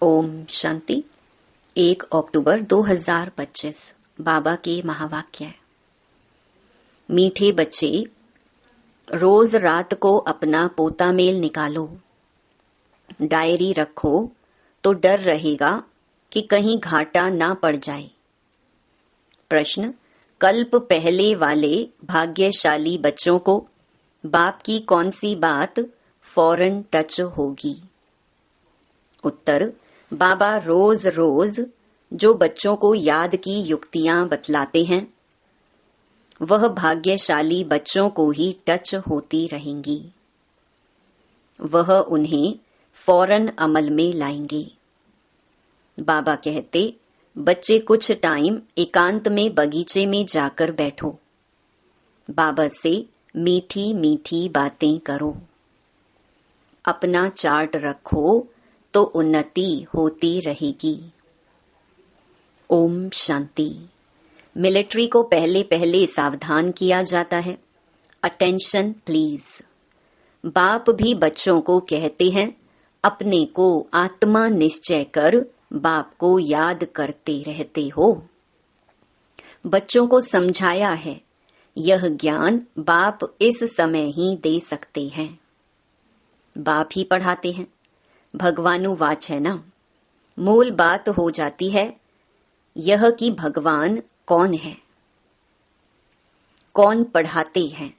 ओम शांति। 1 अक्टूबर 2025 बाबा के महावाक्य। मीठे बच्चे, रोज रात को अपना पोता मेल निकालो। डायरी रखो तो डर रहेगा कि कहीं घाटा ना पड़ जाए। प्रश्न: कल्प पहले वाले भाग्यशाली बच्चों को बाप की कौन सी बात फौरन टच होगी? उत्तर: बाबा रोज रोज जो बच्चों को याद की युक्तियां बतलाते हैं वह भाग्यशाली बच्चों को ही टच होती रहेंगी। वह उन्हें फौरन अमल में लाएंगे। बाबा कहते, बच्चे कुछ टाइम एकांत में बगीचे में जाकर बैठो, बाबा से मीठी मीठी बातें करो, अपना चार्ट रखो तो उन्नति होती रहेगी। ओम शांति। मिलिट्री को पहले पहले सावधान किया जाता है। Attention please. बाप भी बच्चों को कहते हैं, अपने को आत्मा निश्चय कर बाप को याद करते रहते हो। बच्चों को समझाया है, यह ज्ञान बाप इस समय ही दे सकते हैं। बाप ही पढ़ाते हैं। भगवानुवाच है ना। मूल बात हो जाती है यह कि भगवान कौन है, कौन पढ़ाते हैं।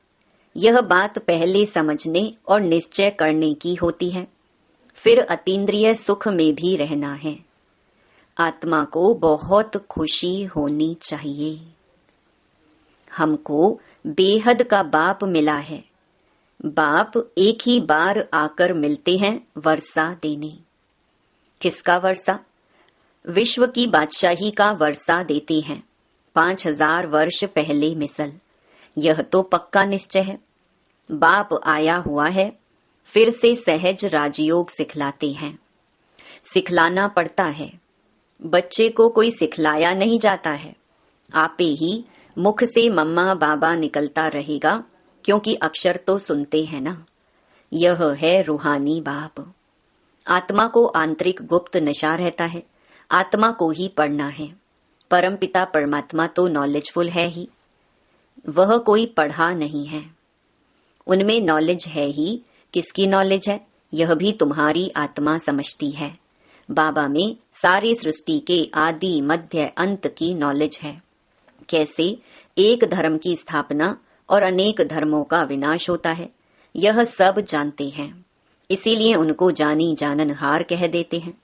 यह बात पहले समझने और निश्चय करने की होती है। फिर अतीन्द्रिय सुख में भी रहना है। आत्मा को बहुत खुशी होनी चाहिए। हमको बेहद का बाप मिला है। बाप एक ही बार आकर मिलते हैं वर्षा देने। किसका वर्षा? विश्व की बादशाही का वर्षा देते हैं। 5000 वर्ष पहले मिसल। यह तो पक्का निश्चय है। बाप आया हुआ है, फिर से सहज राजयोग सिखलाते हैं। सिखलाना पड़ता है। बच्चे को कोई सिखलाया नहीं जाता है। आपे ही मुख से मम्मा बाबा निकलता रहेगा, क्योंकि अक्षर तो सुनते हैं ना। यह है रूहानी बाप। आत्मा को आंतरिक गुप्त नशा रहता है। आत्मा को ही पढ़ना है। परमपिता परमात्मा तो नॉलेजफुल है ही, वह कोई पढ़ा नहीं है। उनमें नॉलेज है ही। किसकी नॉलेज है? यह भी तुम्हारी आत्मा समझती है। बाबा में सारी सृष्टि के आदि मध्य अंत की नॉलेज है। कैसे एक धर्म की स्थापना और अनेक धर्मों का विनाश होता है, यह सब जानते हैं। इसीलिए उनको जानी जाननहार कह देते हैं।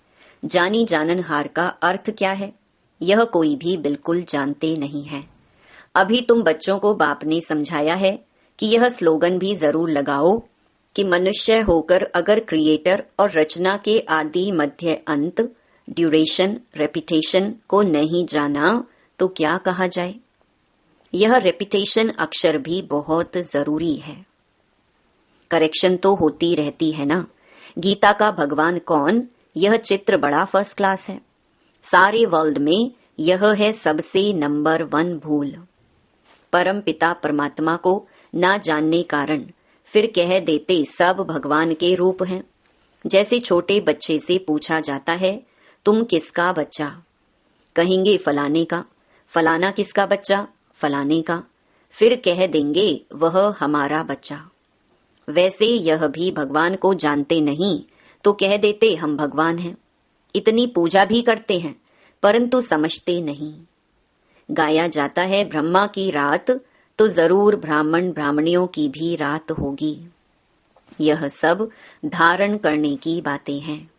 जानी जाननहार का अर्थ क्या है, यह कोई भी बिल्कुल जानते नहीं है। अभी तुम बच्चों को बाप ने समझाया है कि यह स्लोगन भी जरूर लगाओ कि मनुष्य होकर अगर क्रिएटर और रचना के आदि मध्य अंत, ड्यूरेशन, रेपिटेशन को नहीं जाना तो क्या कहा जाए। यह रेपिटेशन अक्षर भी बहुत जरूरी है। करेक्शन तो होती रहती है ना। गीता का भगवान कौन, यह चित्र बड़ा फर्स्ट क्लास है। सारे वर्ल्ड में यह है सबसे नंबर 1 भूल। परम पिता परमात्मा को ना जानने कारण फिर कह देते सब भगवान के रूप हैं। जैसे छोटे बच्चे से पूछा जाता है, तुम किसका बच्चा? कहेंगे फलाने का। फलाना किसका बच्चा? फलाने का। फिर कह देंगे वह हमारा बच्चा। वैसे यह भी भगवान को जानते नहीं तो कह देते हम भगवान हैं। इतनी पूजा भी करते हैं परंतु समझते नहीं। गाया जाता है ब्रह्मा की रात, तो जरूर ब्राह्मण ब्राह्मणियों की भी रात होगी। यह सब धारण करने की बातें हैं।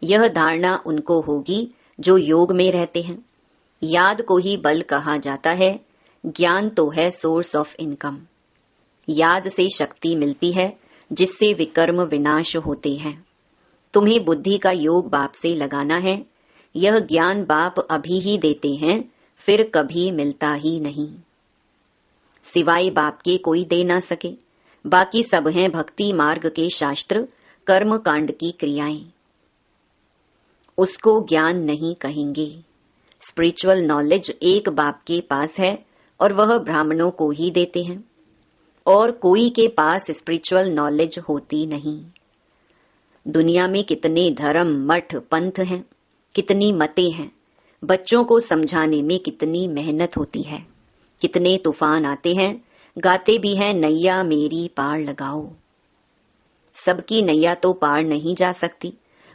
यह धारणा उनको होगी जो योग में रहते हैं। याद को ही बल कहा जाता है। ज्ञान तो है सोर्स ऑफ इनकम। याद से शक्ति मिलती है जिससे विकर्म विनाश होते हैं। तुम्हें बुद्धि का योग बाप से लगाना है। यह ज्ञान बाप अभी ही देते हैं, फिर कभी मिलता ही नहीं। सिवाय बाप के कोई दे ना सके। बाकी सब हैं भक्ति मार्ग के शास्त्र, कर्म कांड की क्रियाएं। उसको ज्ञान नहीं कहेंगे। स्पिरिचुअल नॉलेज एक बाप के पास है और वह ब्राह्मणों को ही देते हैं। और कोई के पास स्पिरिचुअल नॉलेज होती नहीं। दुनिया में कितने धर्म, मठ, पंथ हैं, कितनी मतें हैं। बच्चों को समझाने में कितनी मेहनत होती है। कितने तूफान आते हैं, गाते भी हैं नैया मेरी पार लगाओ। सबकी नैया तो पार नहीं जा सकती।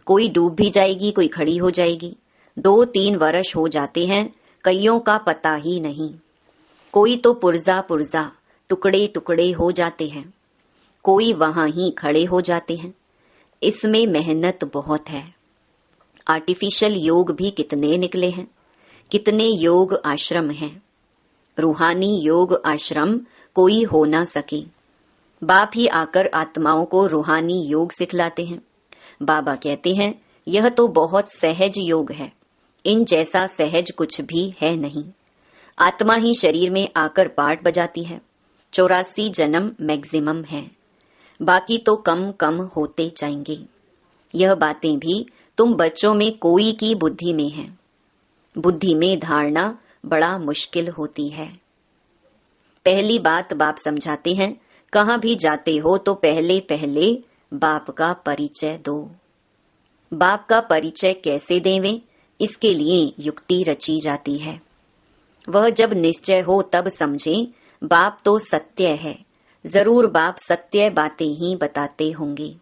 कोई डूब भी जाएगी, कोई खड़ी हो जाएगी। 2-3 वर्ष हो जाते हैं, कईयों का पता ही नहीं। कोई तो पुर्जा पुर्जा, टुकड़े टुकड़े हो जाते हैं। कोई वहां ही खड़े हो जाते हैं। इसमें मेहनत बहुत है। आर्टिफिशियल योग भी कितने निकले हैं। कितने योग आश्रम हैं। रूहानी योग आश्रम कोई हो ना सके। बाप ही आकर आत्माओं को रूहानी योग सिखलाते हैं। बाबा कहते हैं, यह तो बहुत सहज योग है। इन जैसा सहज कुछ भी है नहीं। आत्मा ही शरीर में आकर पार्ट बजाती है। 84 जन्म मैक्सिमम है, बाकी तो कम कम होते जाएंगे। यह बातें भी तुम बच्चों में कोई की बुद्धि में है। बुद्धि में धारणा बड़ा मुश्किल होती है। पहली बात बाप समझाते हैं, कहाँ भी जाते हो तो पहले पहले बाप का परिचय दो। बाप का परिचय कैसे देवें, इसके लिए युक्ति रची जाती है। वह जब निश्चय हो तब समझें, बाप तो सत्य है। जरूर बाप सत्य बातें ही बताते होंगे।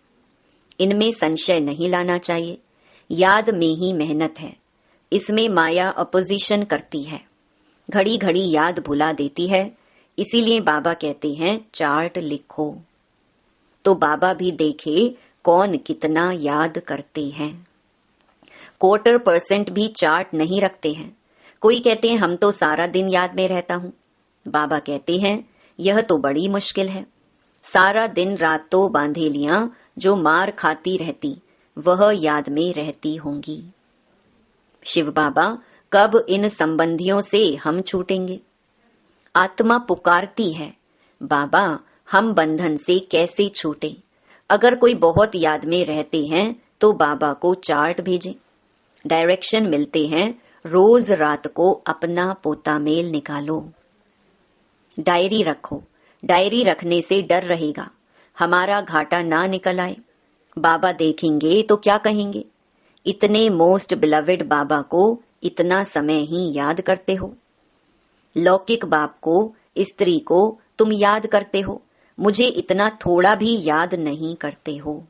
इनमें संशय नहीं लाना चाहिए। याद में ही मेहनत है। इसमें माया अपोजिशन करती है। घड़ी घड़ी याद भुला देती है। इसीलिए बाबा कहते हैं चार्ट लिखो, तो बाबा भी देखे कौन कितना याद करते हैं। 1/4% भी चार्ट नहीं रखते हैं। कोई कहते हैं हम तो सारा दिन याद में रहता हूं। बाबा कहते हैं यह तो बड़ी मुश्किल है। सारा दिन रात तो बांधेलियां जो मार खाती रहती, वह याद में रहती होंगी। शिव बाबा, कब इन संबंधियों से हम छूटेंगे? आत्मा पुकारती है, बाबा हम बंधन से कैसे छूटे? अगर कोई बहुत याद में रहते हैं तो बाबा को चार्ट भेजें। डायरेक्शन मिलते हैं, रोज रात को अपना पोता मेल निकालो। डायरी रखो। डायरी रखने से डर रहेगा, हमारा घाटा ना निकल आए। बाबा देखेंगे तो क्या कहेंगे? इतने मोस्ट बिलवेड बाबा को इतना समय ही याद करते हो। लौकिक बाप को, स्त्री को तुम याद करते हो, मुझे इतना थोड़ा भी याद नहीं करते हो।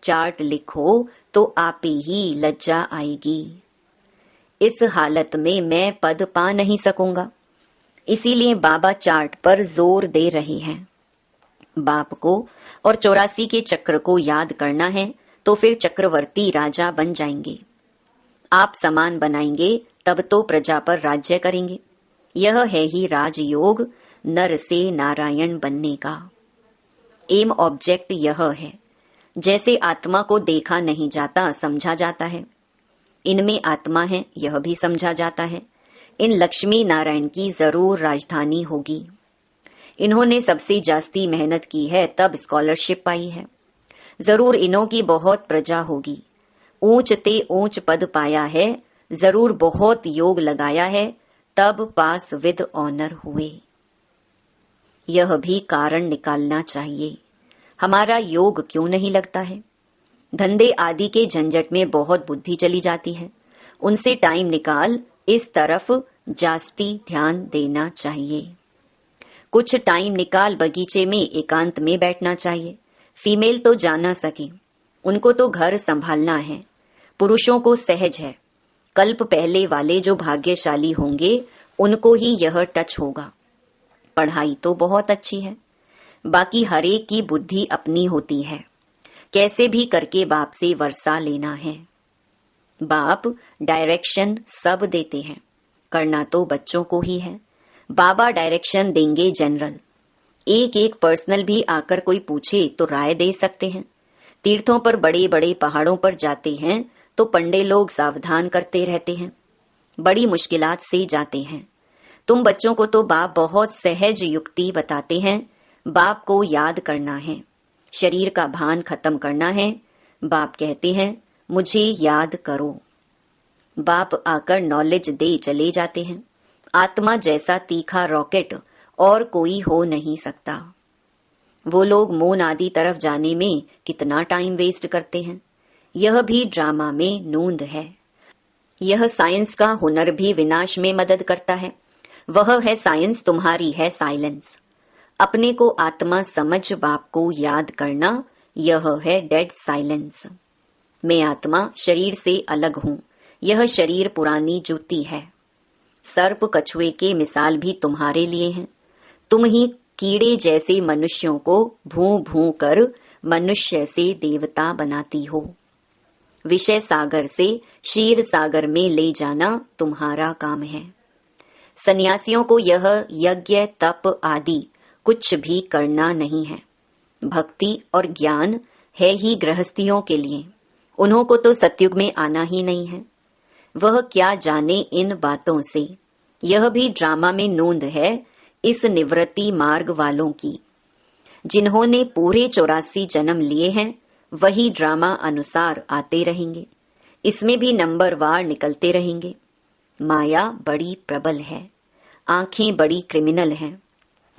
चार्ट लिखो तो आप ही लज्जा आएगी। इस हालत में मैं पद पा नहीं सकूंगा। इसीलिए बाबा चार्ट पर जोर दे रहे हैं। बाप को और 84 के चक्र को याद करना है तो फिर चक्रवर्ती राजा बन जाएंगे। आप समान बनाएंगे तब तो प्रजा पर राज्य करेंगे। यह है ही राजयोग, नर से नारायण बनने का। एम ऑब्जेक्ट यह है। जैसे आत्मा को देखा नहीं जाता, समझा जाता है। इनमें आत्मा है, यह भी समझा जाता है। इन लक्ष्मी नारायण की जरूर राजधानी होगी। इन्होंने सबसे जास्ती मेहनत की है, तब स्कॉलरशिप पाई है। जरूर इन्हों की बहुत प्रजा होगी। ऊंच ते ऊंच पद पाया है, जरूर बहुत योग लगाया है, तब पास विद ऑनर हुए। यह भी कारण निकालना चाहिए, हमारा योग क्यों नहीं लगता है? धंधे आदि के झंझट में बहुत बुद्धि चली जाती है। उनसे टाइम निकाल इस तरफ जास्ती ध्यान देना चाहिए। कुछ टाइम निकाल बगीचे में एकांत में बैठना चाहिए। फीमेल तो जा ना सके, उनको तो घर संभालना है। पुरुषों को सहज है। कल्प पहले वाले जो भाग्यशाली होंगे उनको ही यह टच होगा। पढ़ाई तो बहुत अच्छी है, बाकी हरेक की बुद्धि अपनी होती है। कैसे भी करके बाप से वर्षा लेना है। बाप डायरेक्शन सब देते हैं, करना तो बच्चों को ही है। बाबा डायरेक्शन देंगे जनरल। एक एक पर्सनल भी आकर कोई पूछे तो राय दे सकते हैं। तीर्थों पर, बड़े बड़े पहाड़ों पर जाते हैं तो पंडे लोग सावधान करते रहते हैं। बड़ी मुश्किलात से जाते हैं। तुम बच्चों को तो बाप बहुत सहज युक्ति बताते हैं। बाप को याद करना है, शरीर का भान खत्म करना है। बाप कहते हैं मुझे याद करो। बाप आकर नॉलेज दे चले जाते हैं। आत्मा जैसा तीखा रॉकेट और कोई हो नहीं सकता। वो लोग मौन आदि तरफ जाने में कितना टाइम वेस्ट करते हैं। यह भी ड्रामा में नोंद है। यह साइंस का हुनर भी विनाश में मदद करता है। वह है साइंस तुम्हारी है साइलेंस। अपने को आत्मा समझ बाप को याद करना, यह है डेड साइलेंस। मैं आत्मा शरीर से अलग हूँ, यह शरीर पुरानी जूती है। सर्प कछुए के मिसाल भी तुम्हारे लिए हैं। तुम ही कीड़े जैसे मनुष्यों को भूं भूं कर मनुष्य से देवता बनाती हो। विषय सागर से क्षीर सागर में ले जाना तुम्हारा काम है। सन्यासियों को यह यज्ञ तप आदि कुछ भी करना नहीं है। भक्ति और ज्ञान है ही गृहस्थियों के लिए। उन्हों को तो सतयुग में आना ही नहीं है। वह क्या जाने इन बातों से। यह भी ड्रामा में नोंद है इस निवृत्ति मार्ग वालों की। जिन्होंने पूरे 84 जन्म लिए हैं, वही ड्रामा अनुसार आते रहेंगे। इसमें भी नंबरवार निकलते रहेंगे। माया बड़ी प्रबल है, आंखें बड़ी क्रिमिनल हैं।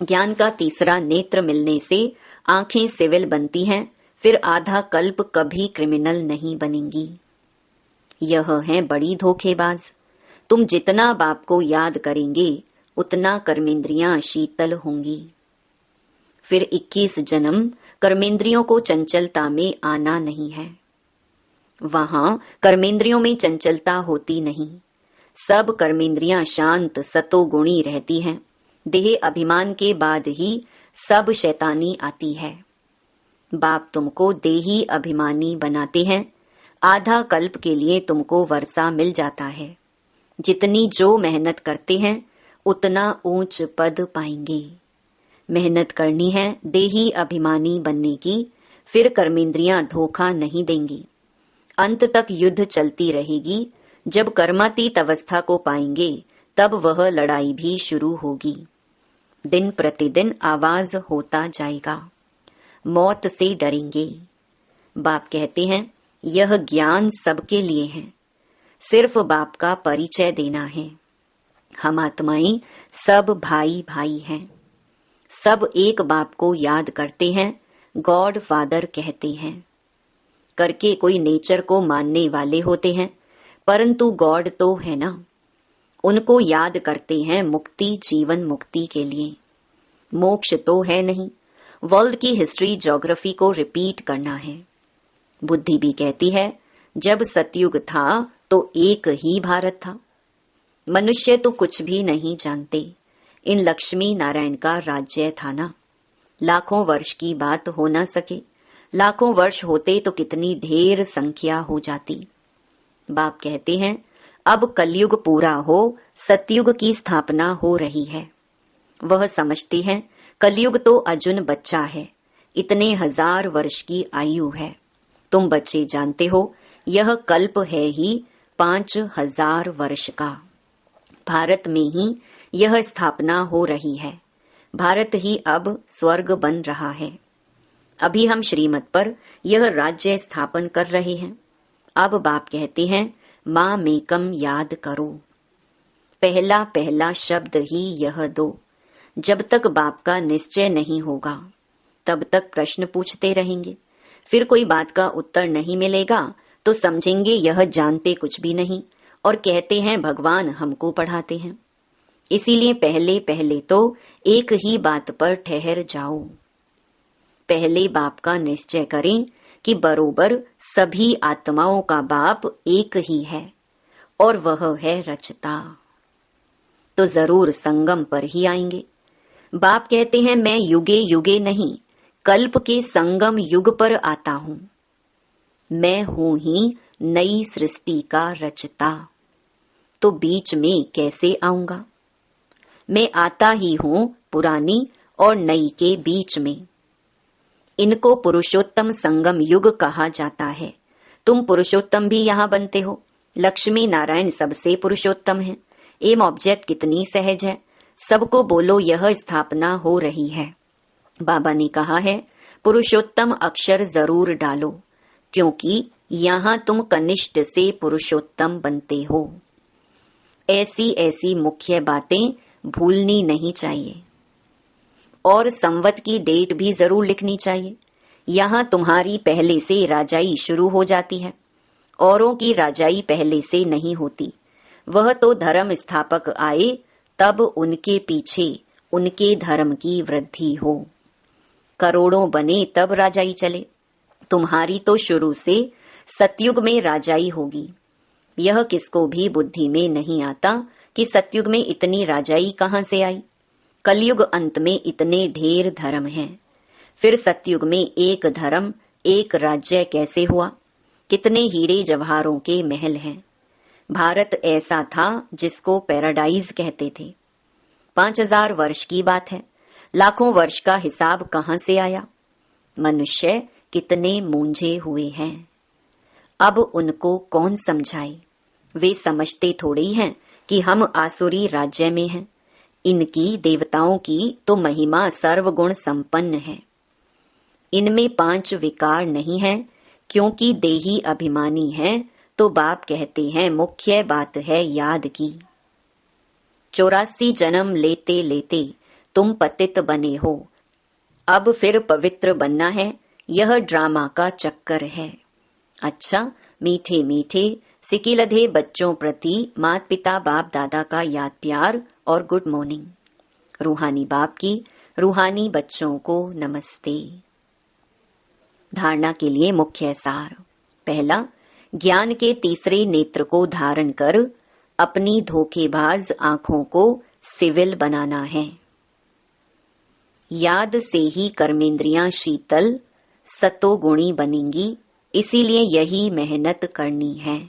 ज्ञान का तीसरा नेत्र मिलने से आंखें सिविल बनती हैं, फिर आधा कल्प कभी क्रिमिनल नहीं बनेंगी। यह है बड़ी धोखेबाज। तुम जितना बाप को याद करेंगे उतना कर्मेंद्रियां शीतल होंगी। फिर 21 जन्म कर्मेंद्रियों को चंचलता में आना नहीं है। वहां कर्मेंद्रियों में चंचलता होती नहीं। सब कर्मेंद्रियां शांत सतोगुणी रहती हैं। देह अभिमान के बाद ही सब शैतानी आती है। बाप तुमको देही अभिमानी बनाते हैं। आधा कल्प के लिए तुमको वर्षा मिल जाता है। जितनी जो मेहनत करते हैं उतना ऊंच पद पाएंगे। मेहनत करनी है देही अभिमानी बनने की, फिर कर्मेंद्रियां धोखा नहीं देंगी। अंत तक युद्ध चलती रहेगी। जब कर्मातीत अवस्था को पाएंगे तब वह लड़ाई भी शुरू होगी। दिन प्रतिदिन आवाज होता जाएगा, मौत से डरेंगे। बाप कहते हैं यह ज्ञान सबके लिए है, सिर्फ बाप का परिचय देना है। हम आत्माएं सब भाई भाई हैं। सब एक बाप को याद करते हैं, गॉड फादर कहते हैं। करके कोई नेचर को मानने वाले होते हैं, परंतु गॉड तो है ना। उनको याद करते हैं मुक्ति जीवन मुक्ति के लिए। मोक्ष तो है नहीं। वर्ल्ड की हिस्ट्री ज्योग्राफी को रिपीट करना है। बुद्धि भी कहती है जब सतयुग था तो एक ही भारत था। मनुष्य तो कुछ भी नहीं जानते। इन लक्ष्मी नारायण का राज्य था ना। लाखों वर्ष की बात हो ना सके। लाखों वर्ष होते तो कितनी ढेर संख्या हो जाती। बाप कहते हैं अब कलयुग पूरा हो, सतयुग की स्थापना हो रही है। वह समझते हैं कलयुग तो अर्जुन बच्चा है, इतने 1000 वर्ष की आयु है। तुम बच्चे जानते हो यह कल्प है ही 5000 वर्ष का। भारत में ही यह स्थापना हो रही है। भारत ही अब स्वर्ग बन रहा है। अभी हम श्रीमत पर यह राज्य स्थापन कर रहे हैं। अब बाप कहते हैं माँ मेकम याद करो। पहला पहला शब्द ही यह दो। जब तक बाप का निश्चय नहीं होगा तब तक प्रश्न पूछते रहेंगे। फिर कोई बात का उत्तर नहीं मिलेगा तो समझेंगे यह जानते कुछ भी नहीं और कहते हैं भगवान हमको पढ़ाते हैं। इसीलिए पहले पहले तो एक ही बात पर ठहर जाओ। पहले बाप का निश्चय करें कि बरोबर सभी आत्माओं का बाप एक ही है और वह है रचता। तो जरूर संगम पर ही आएंगे। बाप कहते हैं मैं युगे युगे नहीं, कल्प के संगम युग पर आता हूँ। मैं हूँ ही नई सृष्टि का रचता। तो बीच में कैसे आऊंगा? मैं आता ही हूँ पुरानी और नई के बीच में। इनको पुरुषोत्तम संगम युग कहा जाता है। तुम पुरुषोत्तम भी यहाँ बनते हो। लक्ष्मी नारायण सबसे पुरुषोत्तम है। एम ऑब्जेक्ट कितनी सहज है। सबको बोलो यह स्थापना हो रही है। बाबा ने कहा है पुरुषोत्तम अक्षर जरूर डालो, क्योंकि यहाँ तुम कनिष्ठ से पुरुषोत्तम बनते हो। ऐसी ऐसी मुख्य बातें भूलनी नहीं चाहिए। और संवत की डेट भी जरूर लिखनी चाहिए। यहाँ तुम्हारी पहले से राजाई शुरू हो जाती है, औरों की राजाई पहले से नहीं होती। वह तो धर्म स्थापक आए तब उनके पीछे उनके धर्म की वृद्धि हो। करोड़ों बने तब राजाई चले। तुम्हारी तो शुरू से सतयुग में राजाई होगी। यह किसको भी बुद्धि में नहीं आता कि सतयुग में इतनी राजाई कहाँ से आई। कलयुग अंत में इतने ढेर धर्म हैं, फिर सतयुग में एक धर्म एक राज्य कैसे हुआ। कितने हीरे जवाहरों के महल हैं। भारत ऐसा था जिसको पैराडाइज कहते थे। 5000 वर्ष की बात है, लाखों वर्ष का हिसाब कहाँ से आया। मनुष्य कितने मूंझे हुए हैं। अब उनको कौन समझाए। वे समझते थोड़ी हैं कि हम आसुरी राज्य में हैं। इनकी देवताओं की तो महिमा सर्वगुण संपन्न है। इनमें 5 विकार नहीं है, क्योंकि देही अभिमानी है। तो बाप कहते हैं मुख्य बात है याद की। 84 जन्म लेते लेते तुम पतित बने हो, अब फिर पवित्र बनना है। यह ड्रामा का चक्कर है। अच्छा, मीठे मीठे सिकिलधे बच्चों प्रति माता पिता बाप दादा का याद प्यार और गुड मॉर्निंग। रूहानी बाप की रूहानी बच्चों को नमस्ते। धारणा के लिए मुख्य सार। पहला, ज्ञान के तीसरे नेत्र को धारण कर अपनी धोखेबाज आंखों को सिविल बनाना है। याद से ही कर्मेंद्रियां शीतल सतोगुणी बनेंगी, इसीलिए यही मेहनत करनी है।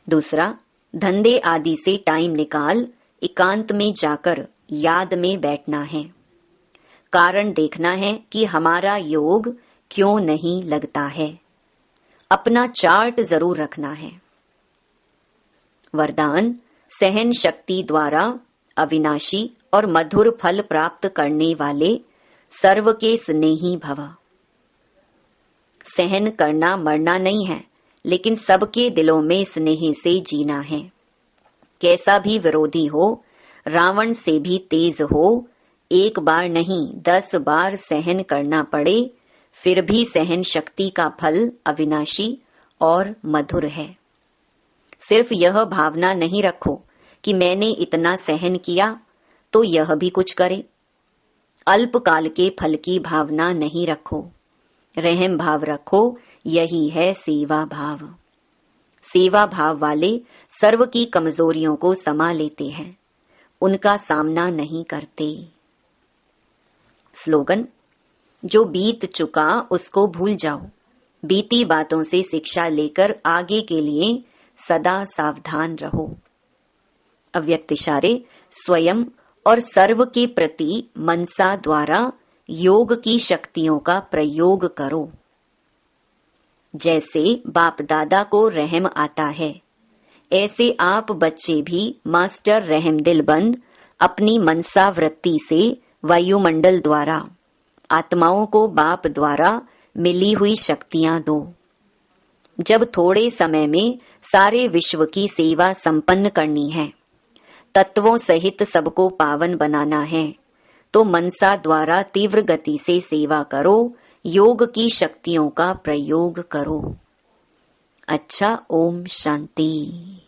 दूसरा, धंधे आदि से टाइम निकाल एकांत में जाकर याद में बैठना है। कारण देखना है कि हमारा योग क्यों नहीं लगता है। अपना चार्ट जरूर रखना है। वरदान, सहन शक्ति द्वारा अविनाशी और मधुर फल प्राप्त करने वाले सर्व के स्नेही भव। सहन करना मरना नहीं है, लेकिन सबके दिलों में स्नेह से जीना है। कैसा भी विरोधी हो, रावण से भी तेज हो, एक बार नहीं 10 बार सहन करना पड़े, फिर भी सहन शक्ति का फल अविनाशी और मधुर है। सिर्फ यह भावना नहीं रखो कि मैंने इतना सहन किया तो यह भी कुछ करे। अल्पकाल के फल की भावना नहीं रखो, रहम भाव रखो। यही है सेवा भाव। सेवा भाव वाले सर्व की कमजोरियों को समा लेते हैं, उनका सामना नहीं करते। स्लोगन, जो बीत चुका उसको भूल जाओ। बीती बातों से शिक्षा लेकर आगे के लिए सदा सावधान रहो। अव्यक्त इशारे, स्वयं और सर्व के प्रति मनसा द्वारा योग की शक्तियों का प्रयोग करो। जैसे बाप दादा को रहम आता है, ऐसे आप बच्चे भी मास्टर रहमदिल बन अपनी मनसा वृत्ति से वायुमंडल द्वारा आत्माओं को बाप द्वारा मिली हुई शक्तियां दो। जब थोड़े समय में सारे विश्व की सेवा संपन्न करनी है, तत्वों सहित सबको पावन बनाना है, तो मनसा द्वारा तीव्र गति से सेवा करो। योग की शक्तियों का प्रयोग करो। अच्छा, ओम शांति।